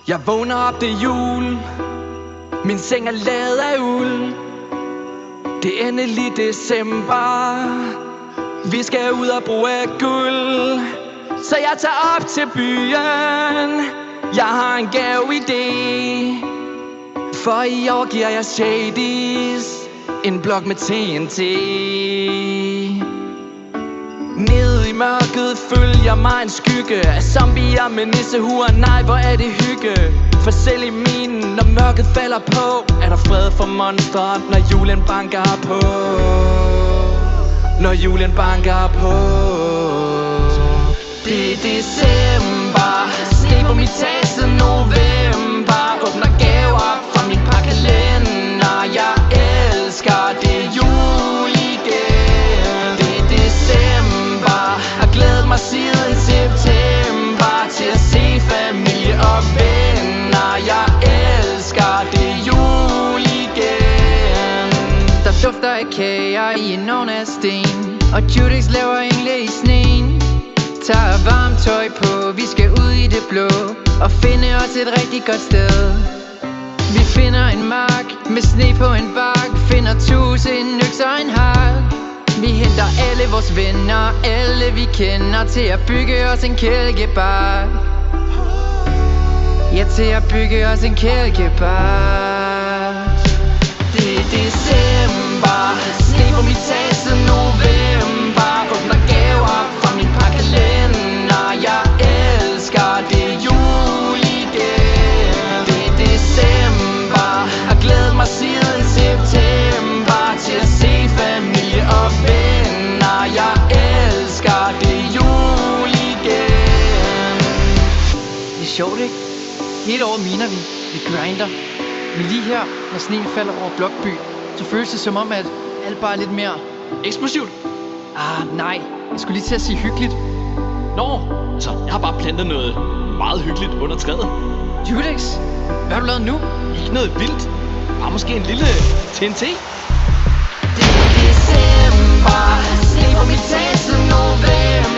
Jeg vågner op, det er jul. Min seng er lavet af uld. Det er endelig december. Vi skal ud og bruge guld. Så jeg tager op til byen. Jeg har en gave idé. For i år giver jeg Shadies en blok med TNT. Nede i mørket følger mig en skygge af zombier med nissehuer. Nej, hvor er det hygge. For selv i minen, når mørket falder på, er der fred for monstre, når julen banker på. Når julen banker på. Det er december. Sne på mit tag siden november. Åbner gaver fra min pakkalender. Jeg elsker det jul igen. Det er december. Har glædet mig siden september til at se familie og venner. Jeg elsker det jul igen. Der dufter af kager i en ovn af sten, og Judex laver engle i sneen. Tager varmt tøj på, vi skal ud i det blå og finde os et rigtig godt sted. Vi finder en mark med sne på en bak, finder tus, en øks og en hak. Vi henter alle vores venner, alle vi kender, til at bygge os en kælkebar. Ja, til at bygge os en kælkebar. Det er december. Sne på mit tag siden november. Åbner gaver fra min pakkalender. Jeg elsker det jul igen. Det er december. Har glædet mig siden september til at se familie og venner. Jeg elsker det jul igen. Det er sjovt, ikke? Hele året miner vi. Vi grinder. Men lige her, når sneen falder over Blokby, så føles det som om, at alt bare er lidt mere Eksplosivt. nej. Jeg skulle lige til at sige hyggeligt. Nå, altså, jeg har bare plantet noget meget hyggeligt under træet. Judex, hvad har du lavet nu? Ikke noget vildt. Bare måske en lille TNT. Det er december. Sne på mit tag siden november.